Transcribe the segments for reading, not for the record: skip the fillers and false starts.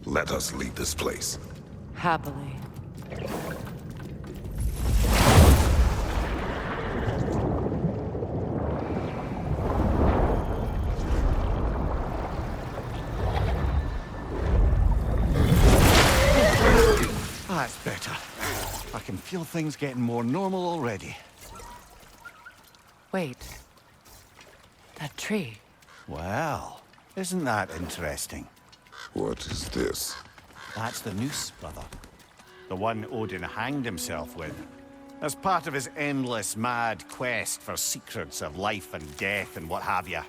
Let us leave this place. Happily. That's better. I can feel things getting more normal already. Wait. That tree. Well, isn't that interesting? What is this? That's the noose, brother. The one Odin hanged himself with. As part of his endless, mad quest for secrets of life and death and what have you.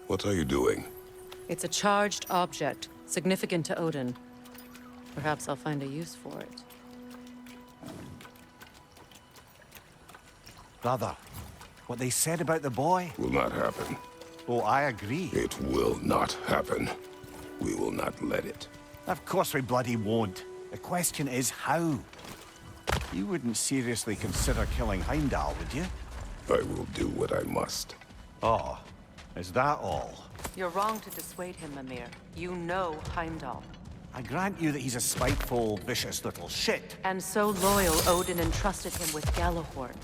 What are you doing? It's a charged object, significant to Odin. Perhaps I'll find a use for it. Brother, what they said about the boy? Will not happen. Oh, I agree. It will not happen. We will not let it. Of course we bloody won't. The question is how? You wouldn't seriously consider killing Heimdall, would you? I will do what I must. Oh, is that all? You're wrong to dissuade him, Mimir. You know Heimdall. I grant you that he's a spiteful, vicious little shit. And so loyal, Odin entrusted him with Gjallarhorn.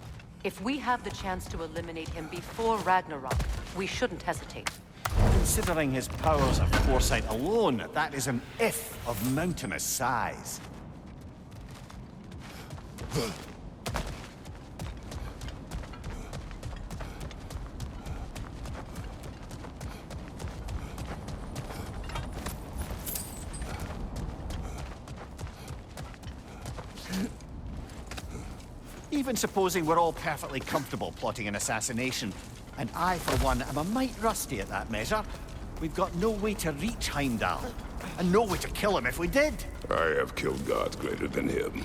If we have the chance to eliminate him before Ragnarok, we shouldn't hesitate. Considering his powers of foresight alone, that is an if of mountainous size. Even supposing we're all perfectly comfortable plotting an assassination, and I, for one, am a mite rusty at that measure. We've got no way to reach Heimdall, and no way to kill him if we did. I have killed gods greater than him.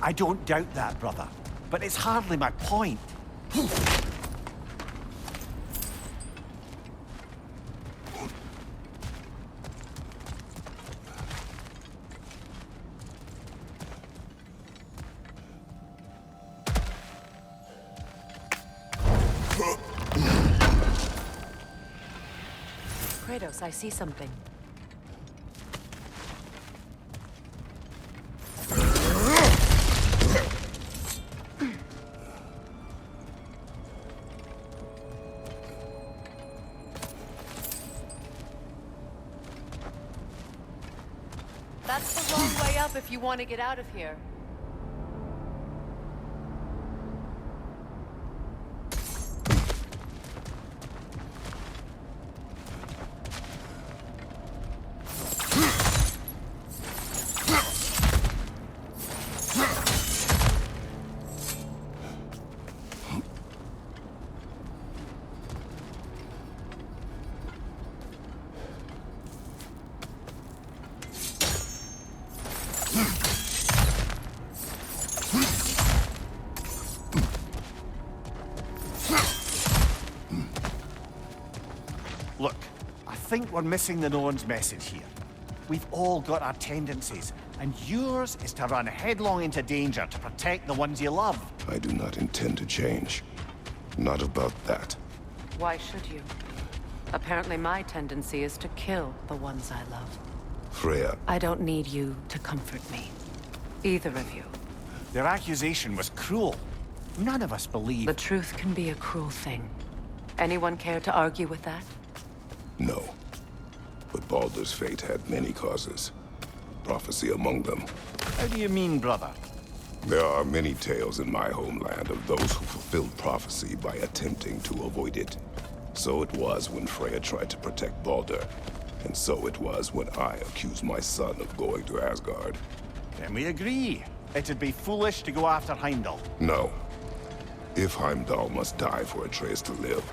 I don't doubt that, brother, but it's hardly my point. Kratos, I see something. That's the long way up if you want to get out of here. Look, I think we're missing the Norn's message here. We've all got our tendencies, and yours is to run headlong into danger to protect the ones you love. I do not intend to change. Not about that. Why should you? Apparently my tendency is to kill the ones I love. Freya, I don't need you to comfort me. Either of you. Their accusation was cruel. None of us believe. The truth can be a cruel thing. Anyone care to argue with that? no. But Baldur's fate had many causes. Prophecy among them. How do you mean, brother? There are many tales in my homeland of those who fulfilled prophecy by attempting to avoid it. So it was when Freya tried to protect Baldur. And so it was when I accused my son of going to Asgard. Then we agree. It'd be foolish to go after Heimdall. No. If Heimdall must die for Atreus to live,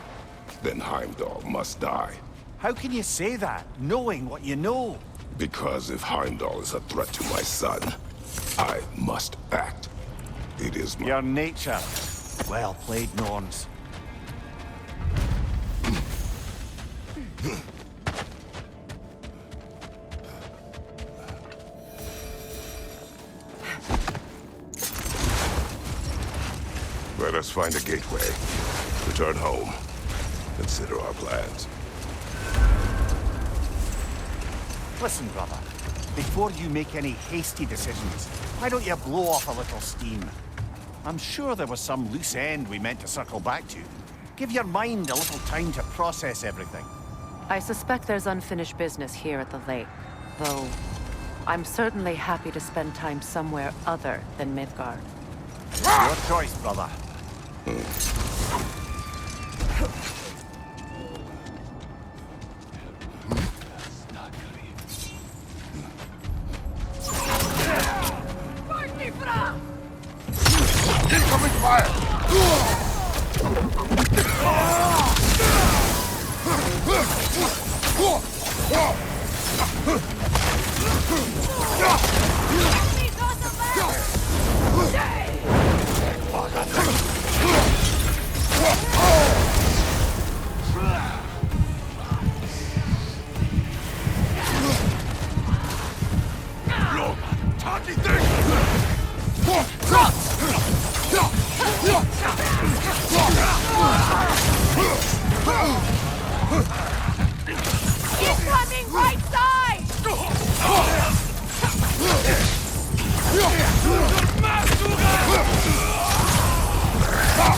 then Heimdall must die. How can you say that, knowing what you know? Because if Heimdall is a threat to my son, I must act. It is my... Your nature. Well played, Norns. Let us find a gateway. Return home. Consider our plans. Listen, brother. Before you make any hasty decisions, why don't you blow off a little steam? I'm sure there was some loose end we meant to circle back to. Give your mind a little time to process everything. I suspect there's unfinished business here at the lake, though I'm certainly happy to spend time somewhere other than Midgard. Your choice, brother. Incoming fire! Incoming right side!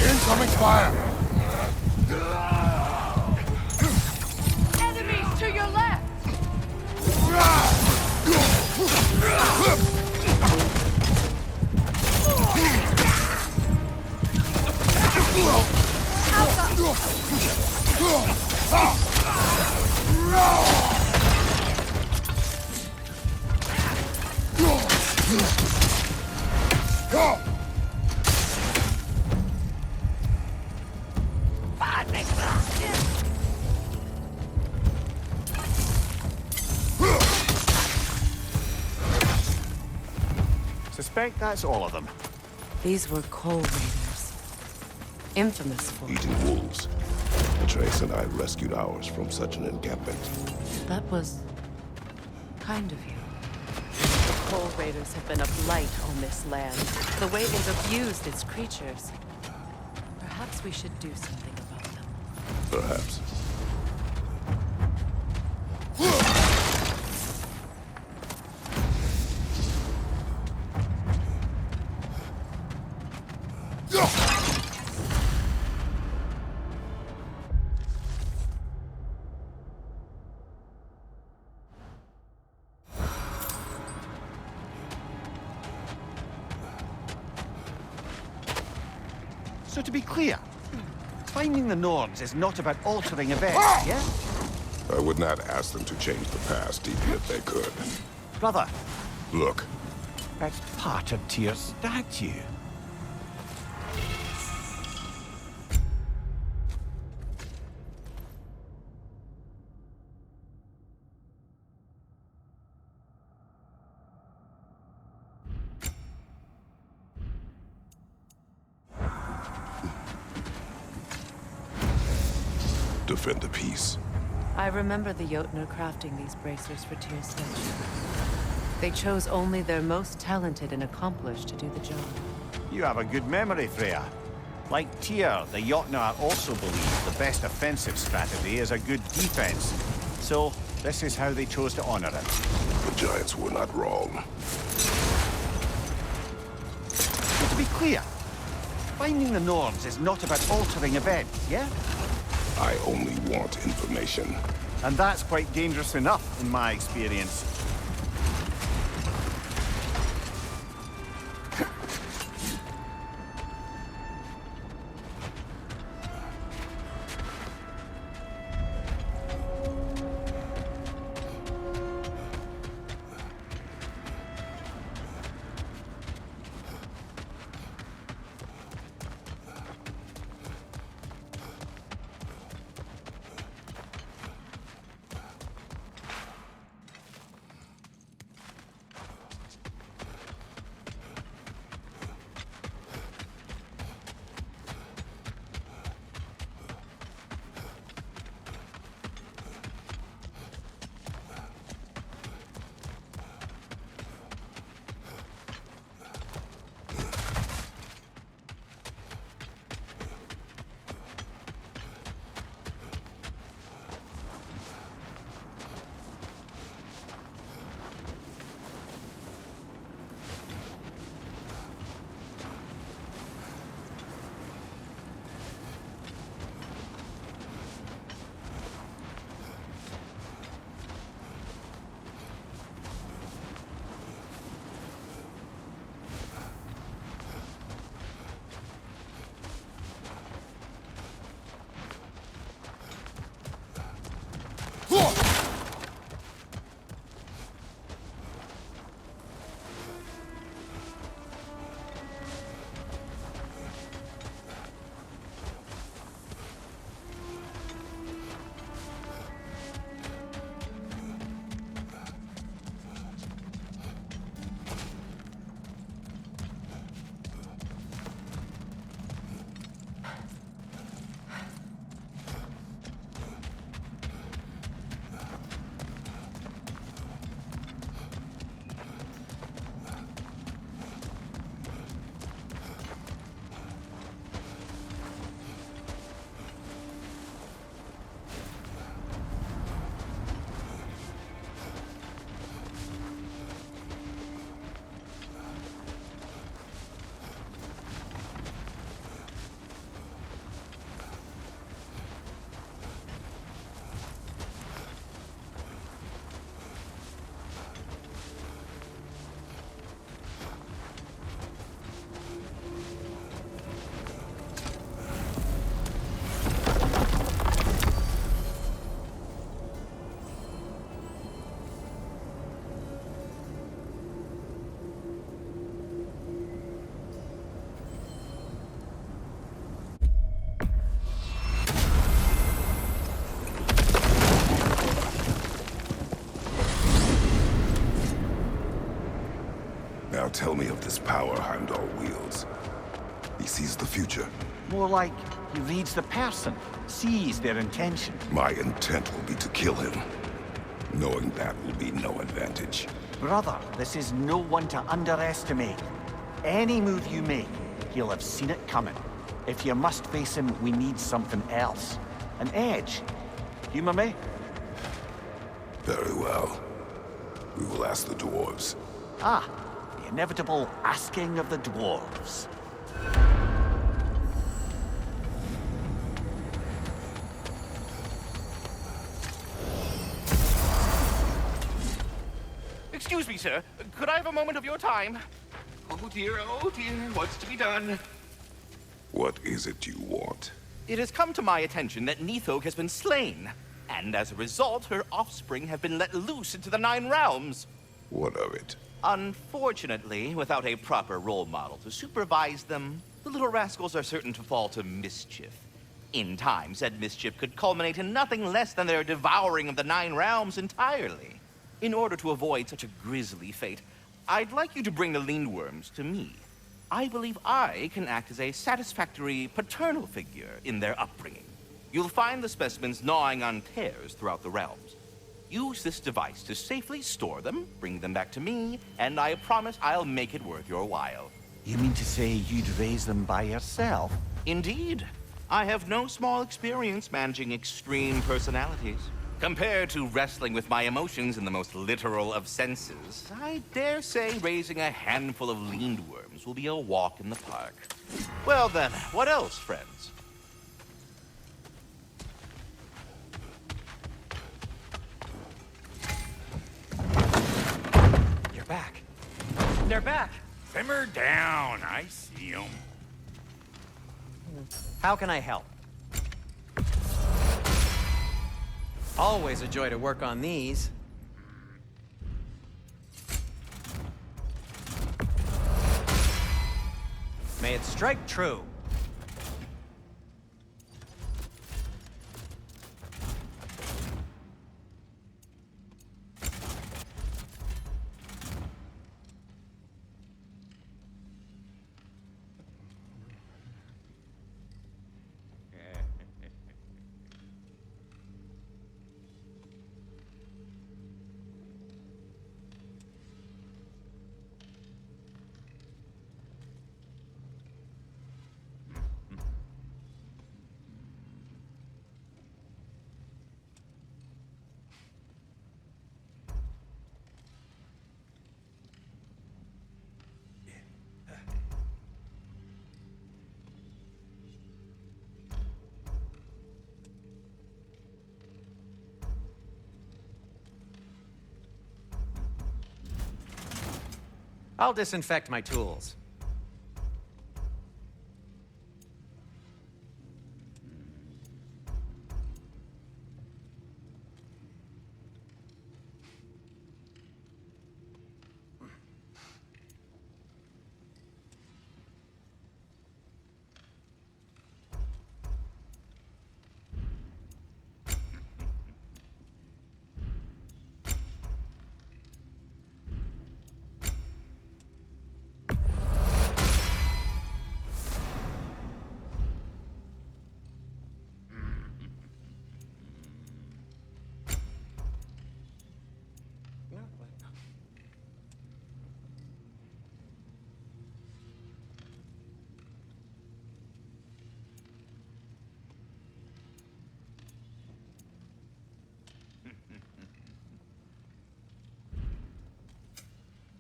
Incoming fire! Enemies to your left! Suspect that's all of them. These were coal raiders. Infamous for it. Eating wolves. Trace and I rescued ours from such an encampment. That was kind of you. The coal raiders have been a blight on this land. The way they've abused its creatures. Perhaps we should do something about them. Perhaps. So to be clear, finding the Norns is not about altering events, yeah? I would not ask them to change the past even if they could. Brother, Look, that's parted to your statue. defend the peace. I remember the Jotnar crafting these bracers for Tyr's statue. They chose only their most talented and accomplished to do the job. You have a good memory, Freya. Like Tyr, the Jotnar also believe the best offensive strategy is a good defense. So, this is how they chose to honor it. The giants were not wrong. So to be clear, finding the Norns is not about altering events, yeah? I only want information. And that's quite dangerous enough, in my experience. tell me of this power Heimdall wields. He sees the future. More like he reads the person, sees their intention. My intent will be to kill him. Knowing that will be no advantage. Brother, this is no one to underestimate. Any move you make, he'll have seen it coming. If you must face him, we need something else. An edge. Humor me? Very well. We will ask the dwarves. Ah, the inevitable asking of the dwarves. Excuse me, sir. Could I have a moment of your time? Oh dear, what's to be done? What is it you want? It has come to my attention that Nithog has been slain, and as a result, her offspring have been let loose into the Nine Realms. What of it? Unfortunately, without a proper role model to supervise them, the little rascals are certain to fall to mischief. In time, said mischief could culminate in nothing less than their devouring of the Nine Realms entirely. In order to avoid such a grisly fate, I'd like you to bring the Lindworms to me. I believe I can act as a satisfactory paternal figure in their upbringing. You'll find the specimens gnawing on tears throughout the realms. Use this device to safely store them, bring them back to me, and I promise I'll make it worth your while. You mean to say you'd raise them by yourself? Indeed. I have no small experience managing extreme personalities. Compared to wrestling with my emotions in the most literal of senses, I dare say raising a handful of lindworms will be a walk in the park. Well then, what else, friends? You're back. They're back. Simmer down. I see 'em. How can I help? Always a joy to work on these. May it strike true. I'll disinfect my tools.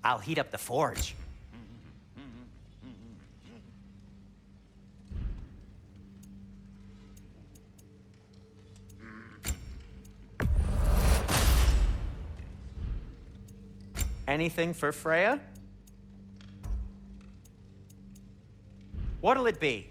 I'll heat up the forge. Anything for Freya? What'll it be?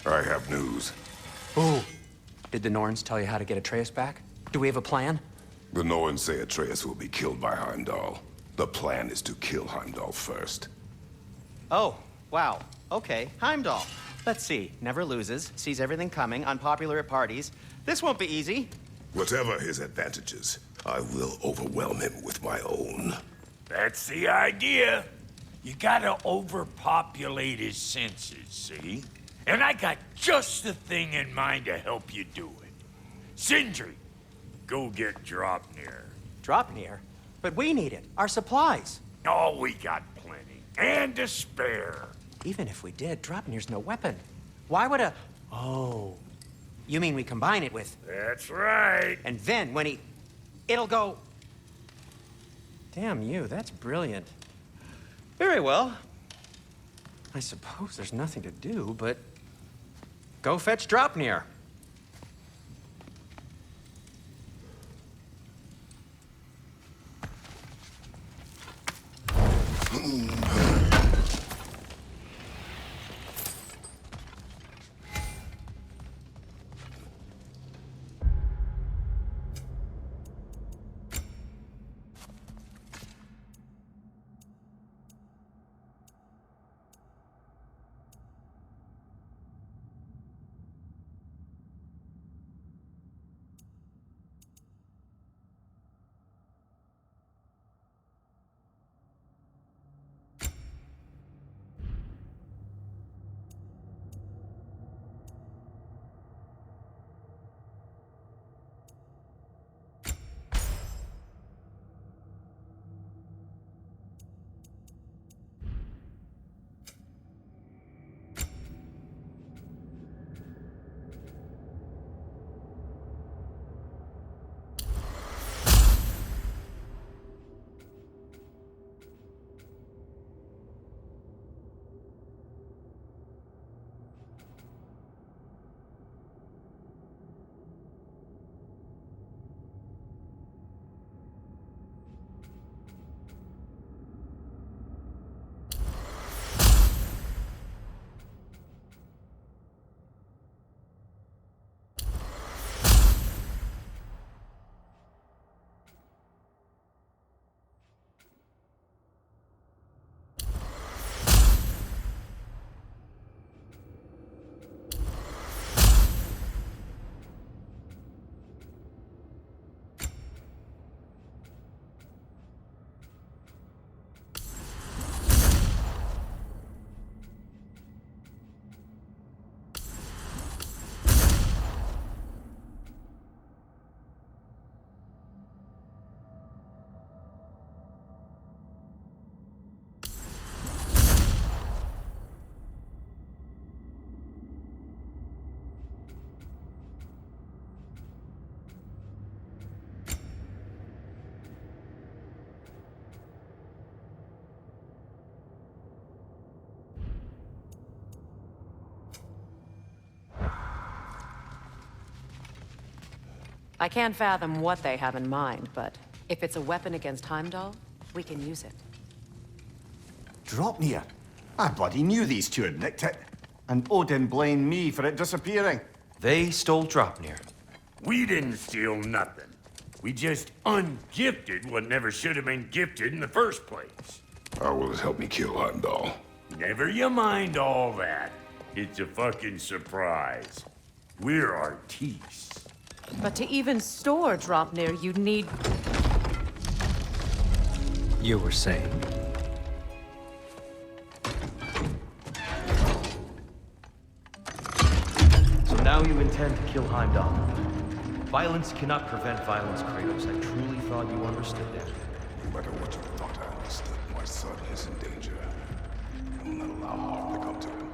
I have news. Oh. Did the Norns tell you how to get Atreus back? Do we have a plan? The Norns say Atreus will be killed by Heimdall. The plan is to kill Heimdall first. Oh, wow. Okay, Heimdall. Let's see. Never loses, sees everything coming, unpopular at parties. This won't be easy. Whatever his advantages, I will overwhelm him with my own. That's the idea. You gotta overpopulate his senses, see? And I got just the thing in mind to help you do it. Sindri, go get Dropnir. Dropnir? But we need it. Our supplies. Oh, we got plenty. And to spare. Even if we did, Dropnir's no weapon. Why would a... Oh. You mean we combine it with... That's right. And then when he... It'll go... Damn you, that's brilliant. Very well. I suppose there's nothing to do, but... Go fetch Dropnir. I can't fathom what they have in mind, but if it's a weapon against Heimdall, we can use it. Dropnir? I bloody knew these two had nicked it. And Odin blamed me for it disappearing. They stole Dropnir. We didn't steal nothing. We just ungifted what never should have been gifted in the first place. How will it help me kill Heimdall? Never you mind all that. It's a fucking surprise. We're artistes. But to even store Dropnir, you'd need... You were saying? So now you intend to kill Heimdall. Violence cannot prevent violence, Kratos. I truly thought you understood that. No matter what you thought I understood, my son is in danger. I will not allow harm to come to him.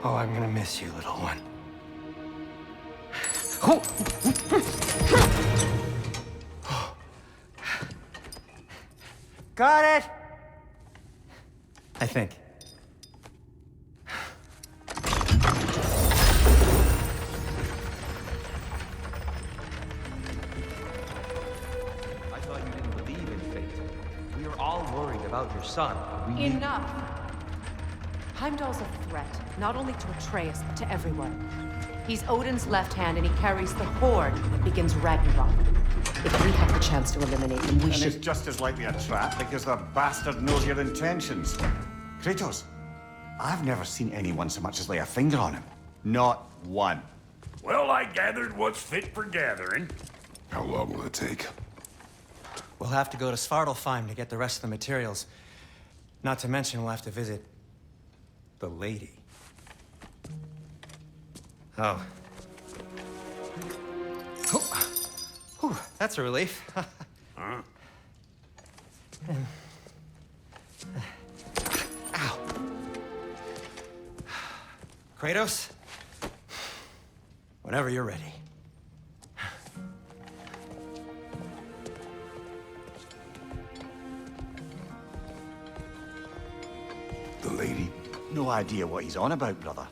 Oh, I'm gonna miss you, little one. Got it! I think. I thought you didn't believe in fate. We are all worried about your son, but we need... Enough! Heimdall's a threat, not only to Atreus, but to everyone. He's Odin's left hand, and he carries the Horde that begins Ragnarok. If we have the chance to eliminate him, we And should... it's just as likely a trap because the bastard knows your intentions. Kratos, I've never seen anyone so much as lay a finger on him. Not one. Well, I gathered what's fit for gathering. How long will it take? We'll have to go to Svartalfheim to get the rest of the materials. Not to mention we'll have to visit... the lady. Oh. Whew, that's a relief. Huh? Ow. Kratos? Whenever you're ready. The lady? No idea what he's on about, brother.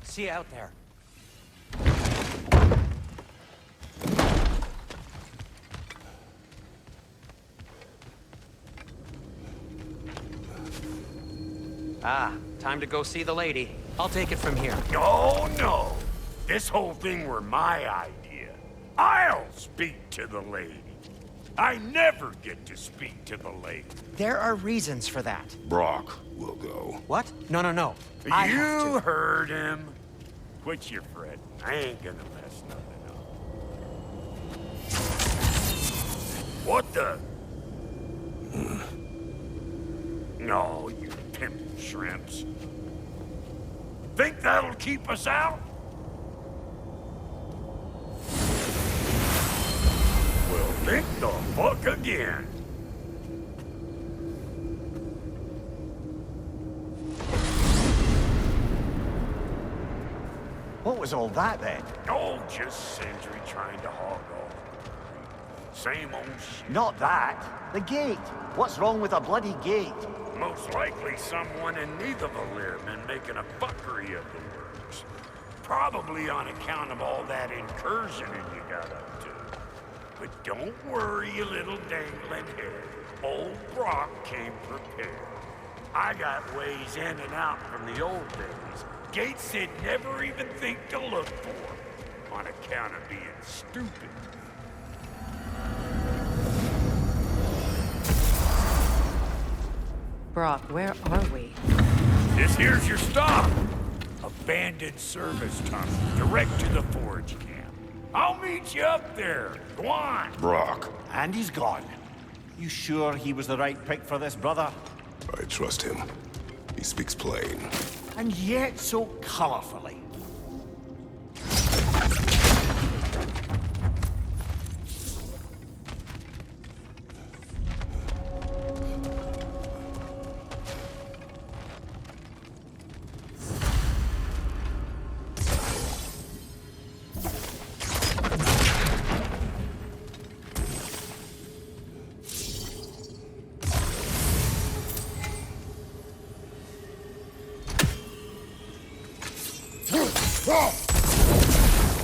See you out there. Ah, time to go see the lady. I'll take it from here. Oh, no. This whole thing were my idea. I'll speak to the lady. I never get to speak to the lady. There are reasons for that. Brock will go. What? No, no, no. I have You to. heard him. Quit your fretting. I ain't gonna mess nothing up. What the? No, you pimpin' shrimps. Think that'll keep us out? Well, think the fuck again. What was all that then? Oh, just Sindri trying to hog off. Same old shit. Not that. The gate. What's wrong with a bloody gate? Most likely someone in Nidavellir been making a fuckery of the works. Probably on account of all that incursioning you got up to. But don't worry, you little dangling head. Old Brock came prepared. I got ways in and out from the old days. Gates they'd never even think to look for, on account of being stupid. Brock, where are we? This here's your stop. Abandoned service tunnel, direct to the forge camp. I'll meet you up there. Go on. Brock, And he's gone. You sure he was the right pick for this, brother? I trust him. He speaks plain. And yet so colorfully.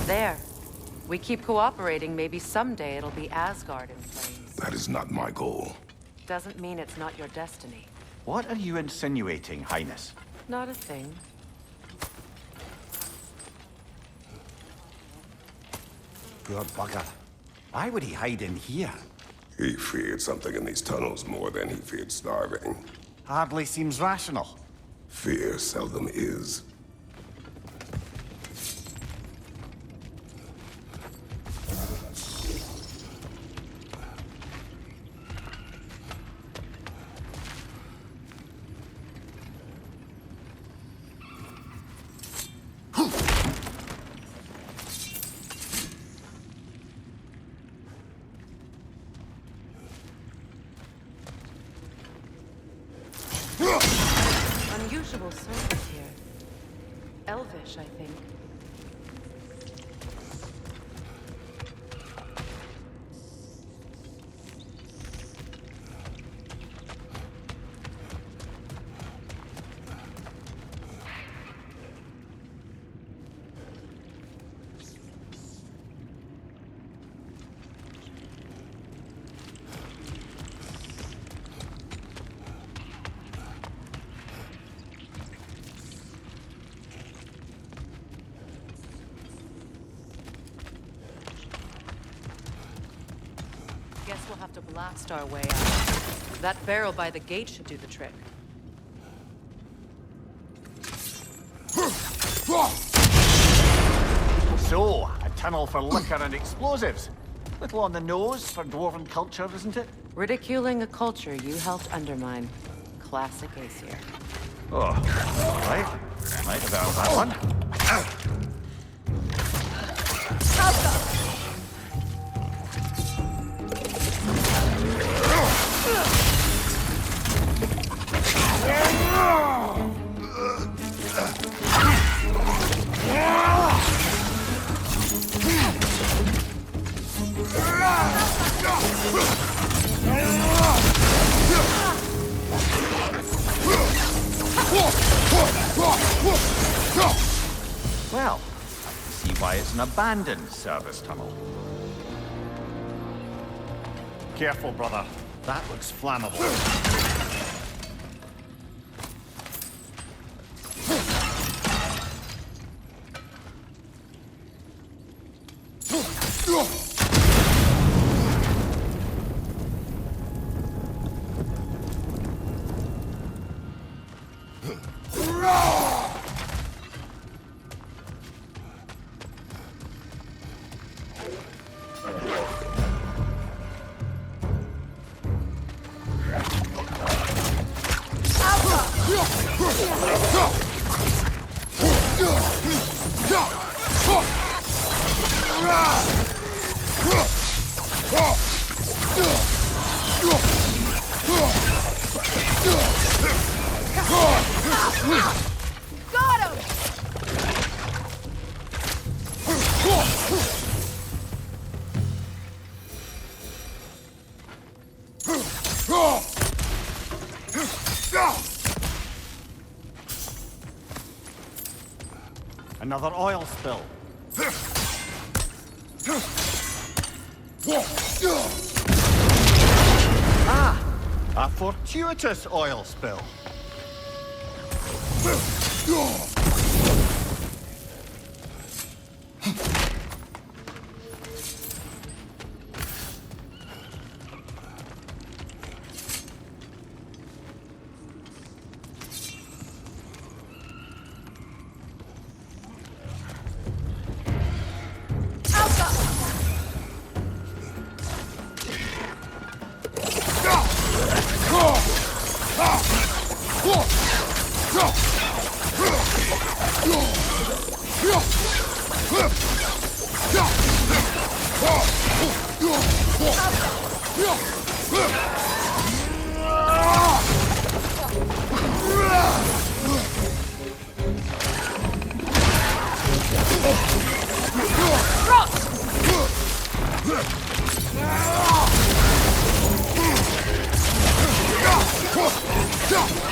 There. We keep cooperating, maybe someday it'll be Asgard in flames. That is not my goal. Doesn't mean it's not your destiny. What are you insinuating, Highness? Not a thing. Poor bugger. Why would he hide in here? He feared something in these tunnels more than he feared starving. Hardly seems rational. Fear seldom is. unusual surface here. Elvish, I think. Guess we'll have to blast our way out. That barrel by the gate should do the trick. So, a tunnel for liquor and explosives. Little on the nose for dwarven culture, isn't it? Ridiculing a culture you helped undermine. Classic Aesir. Oh, all right. Might have found that one. Well, I see why it's an abandoned service tunnel. Careful, brother. That looks flammable. Got him! Another oil spill. Ah! A fortuitous oil spill.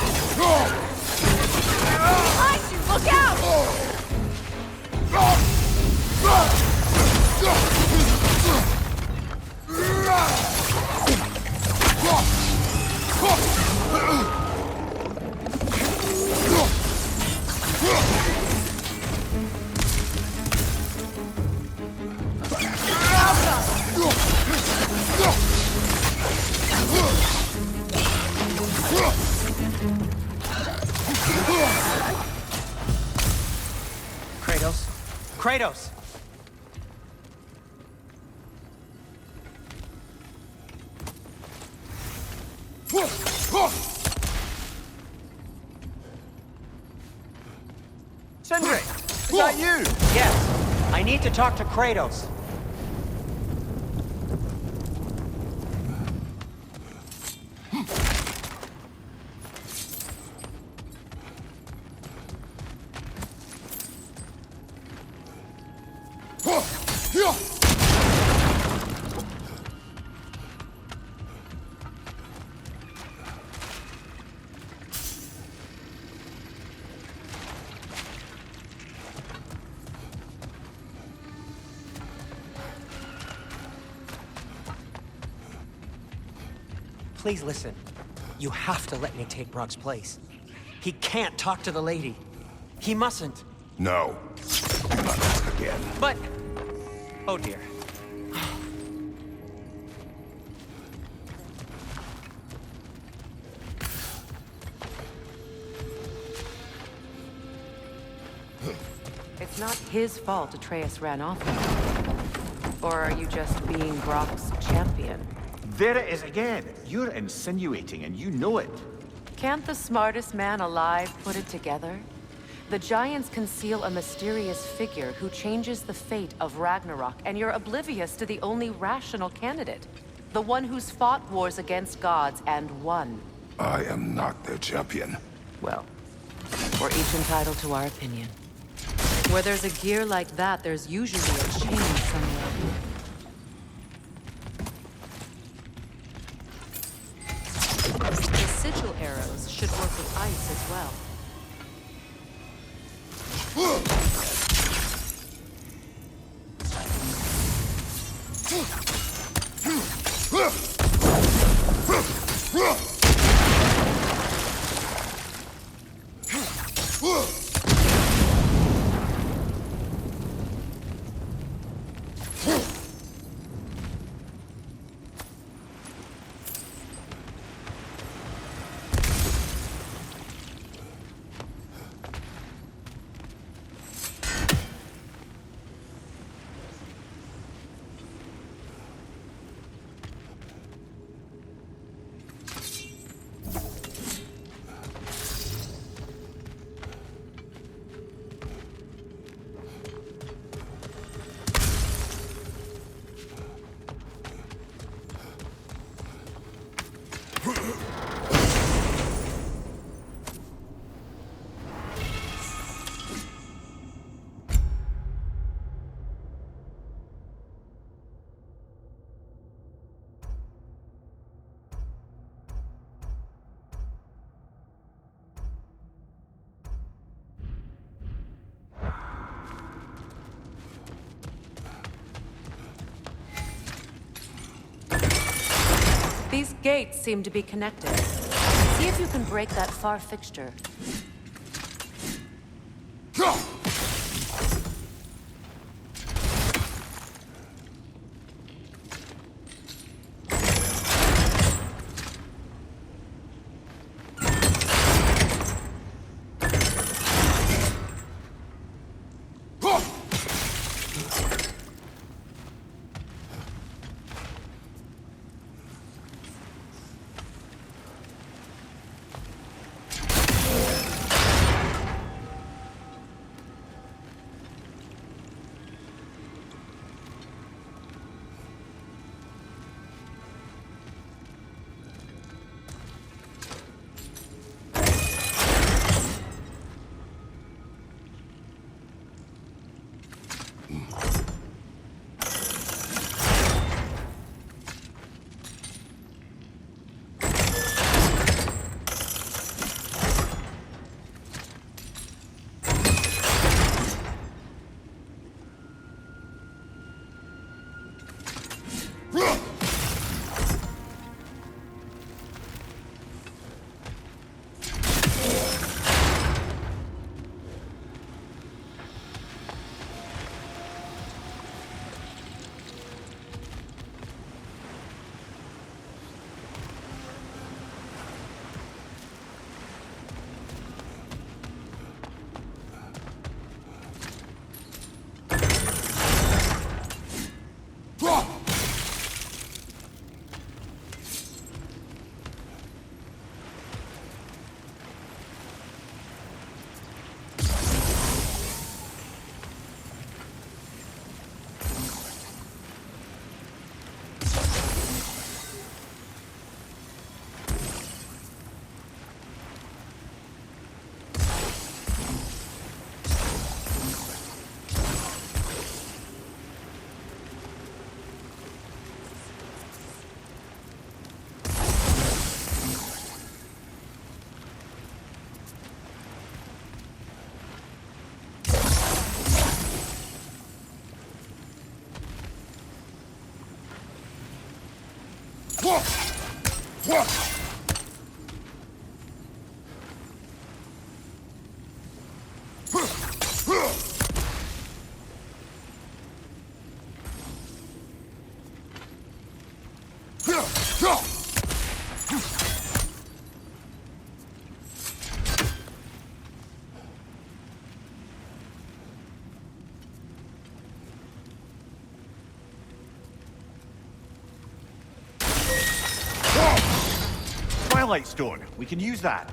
Behind you! Look out! Kratos. Kratos! Sindri! Is that you? Yes, I need to talk to Kratos. Please listen. You have to let me take Brock's place. He can't talk to the lady. He mustn't. No. Do not ask again. But... oh dear. It's not his fault Atreus ran off. Or are you just being Brock's champion? There it is again. You're insinuating, and you know it. Can't the smartest man alive put it together? The Giants conceal a mysterious figure who changes the fate of Ragnarok, and you're oblivious to the only rational candidate. The one who's fought wars against gods and won. I am not their champion. Well, we're each entitled to our opinion. Where there's a gear like that, there's usually a chain somewhere. The sigil arrows should work with ice as well. These gates seem to be connected. See if you can break that far fixture. Twilight Stone. We can use that.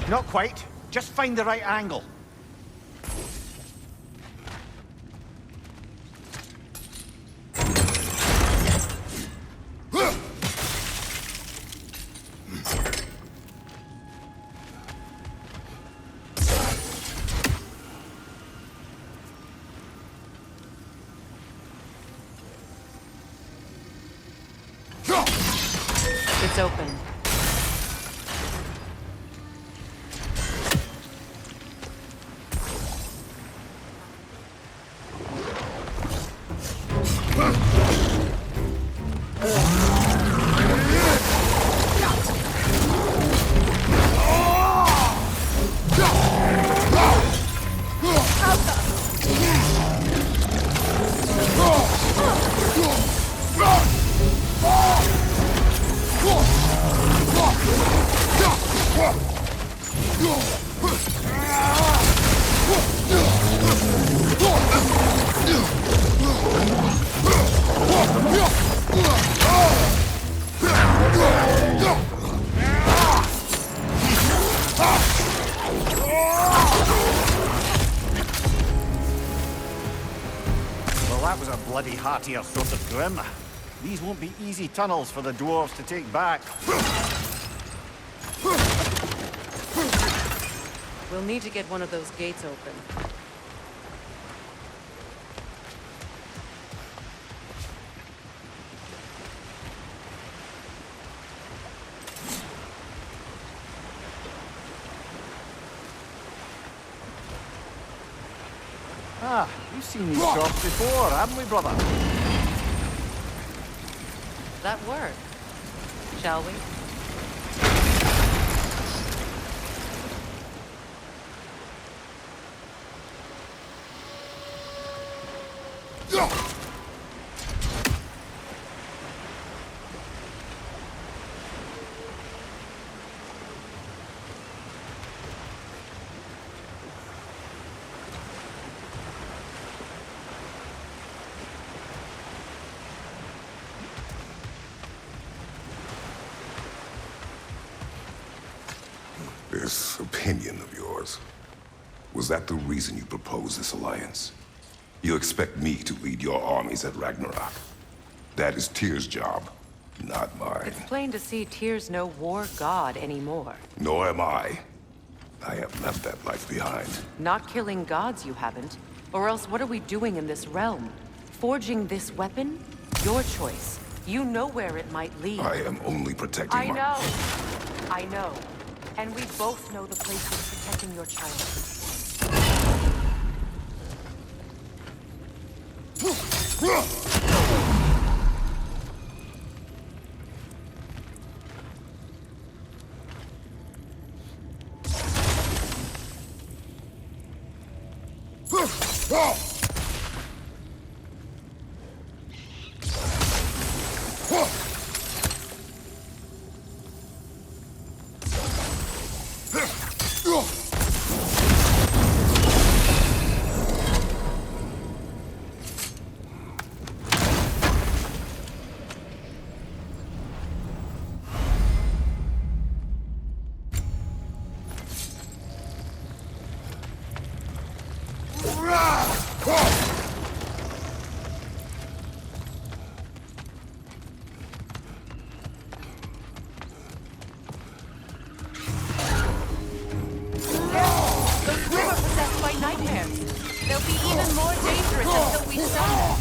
Not quite. Just find the right angle. It's open. Well, that was a bloody heartier sort of grim. These won't be easy tunnels for the dwarves to take back. We'll need to get one of those gates open. Ah, we've seen these shops before, haven't we, brother? That work, shall we? This opinion of yours, was that the reason you proposed this alliance? You expect me to lead your armies at Ragnarok? That is Tyr's job, not mine. It's plain to see Tyr's no war god anymore. Nor am I. I have left that life behind. Not killing gods, you haven't. Or else what are we doing in this realm? Forging this weapon? Your choice. You know where it might lead. I am only protecting I know. I know. And we both know the place is protecting your child. be even more dangerous until we stop.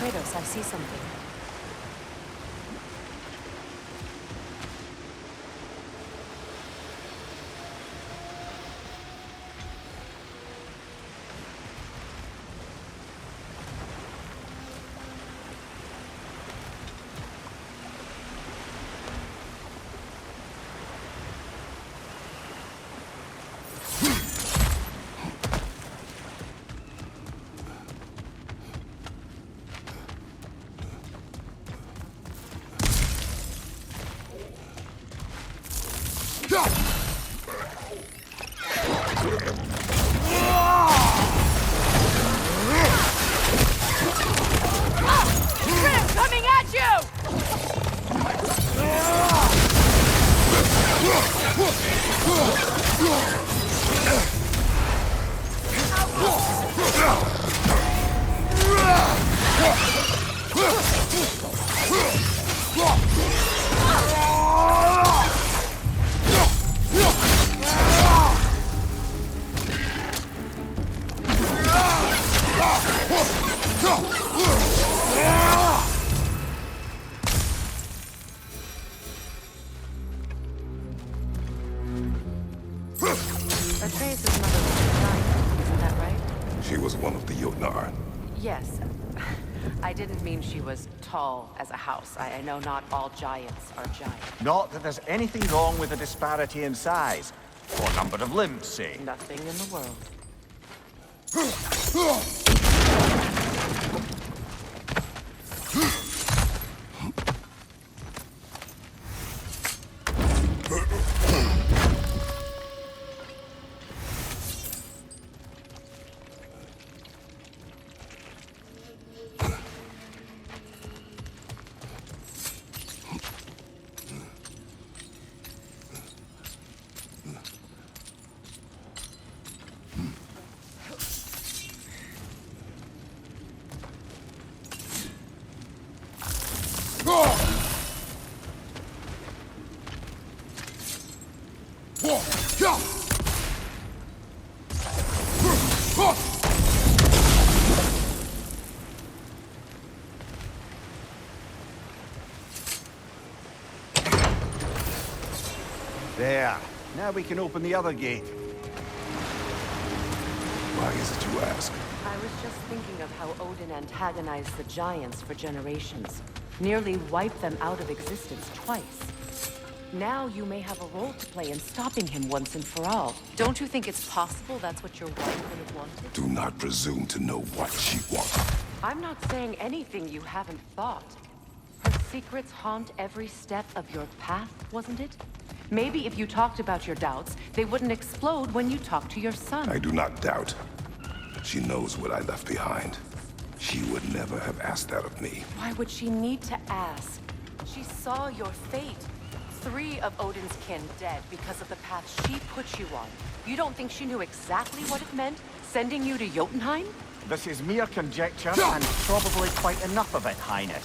Kratos, I see something. Coming at you! Atreus' mother was a giant, isn't that right? She was one of the Jotnar. Yes. I didn't mean she was tall as a house. I know not all giants are giant. Not that there's anything wrong with the disparity in size, or number of limbs, say. Nothing in the world. There. Now we can open the other gate. Why is it you ask? I was just thinking of how Odin antagonized the Giants for generations. Nearly wiped them out of existence twice. Now you may have a role to play in stopping him once and for all. Don't you think it's possible that's what your wife would have wanted? Do not presume to know what she wants. I'm not saying anything you haven't thought. Her secrets haunt every step of your path, wasn't it? Maybe if you talked about your doubts, they wouldn't explode when you talked to your son. I do not doubt. She knows what I left behind. She would never have asked that of me. Why would she need to ask? She saw your fate. 3 of Odin's kin dead because of the path she put you on. You don't think she knew exactly what it meant, sending you to Jotunheim? This is mere conjecture, and probably quite enough of it, Highness.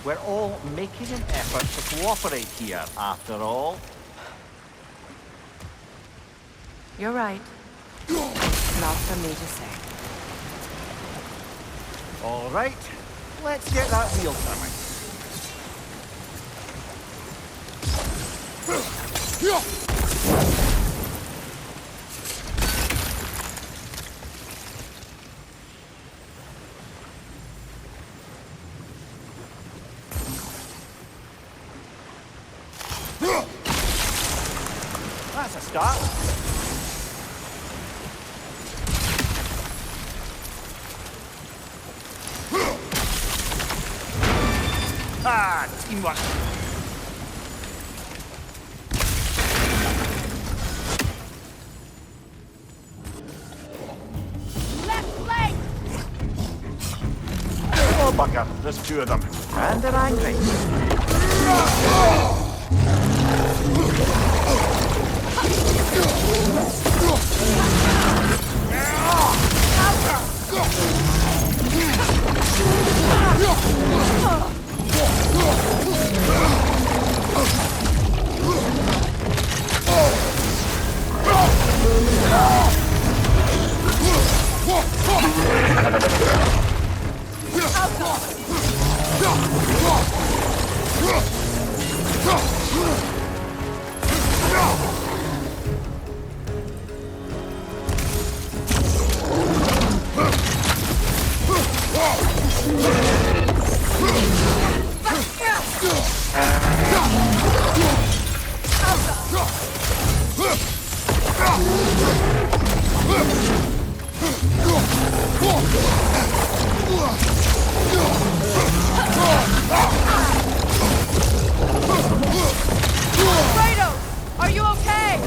We're all making an effort to cooperate here, after all. You're right. Not for me to say. All right, let's get that wheel turning. That's a start. Ah, teamwork. Left leg! Oh, bugger, there's 2 of them. And they're angry. Kratos! Are you okay?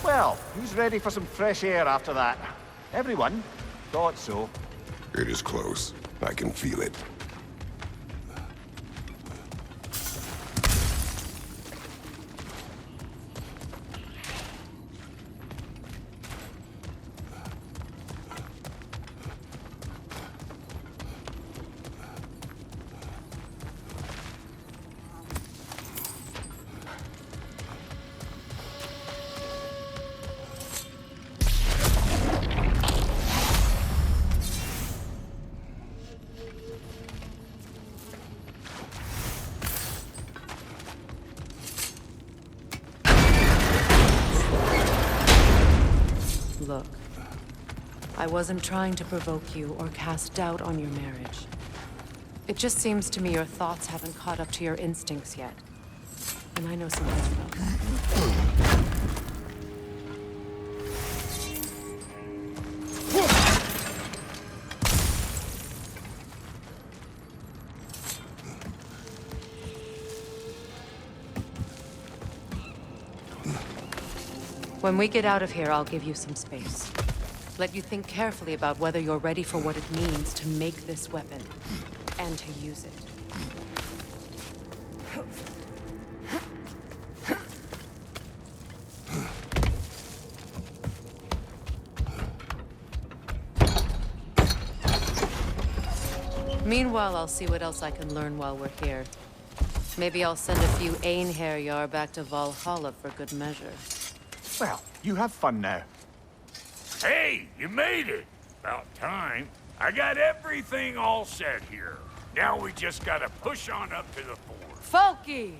Well, who's ready for some fresh air after that? Everyone? Thought so. It is close. I can feel it. Look, I wasn't trying to provoke you or cast doubt on your marriage. It just seems to me your thoughts haven't caught up to your instincts yet. And I know something's wrong. When we get out of here, I'll give you some space. Let you think carefully about whether you're ready for what it means to make this weapon, and to use it. Meanwhile, I'll see what else I can learn while we're here. Maybe I'll send a few Einherjar back to Valhalla for good measure. Well, you have fun now. Hey, you made it! About time. I got everything all set here. Now we just gotta push on up to the fort. Folky!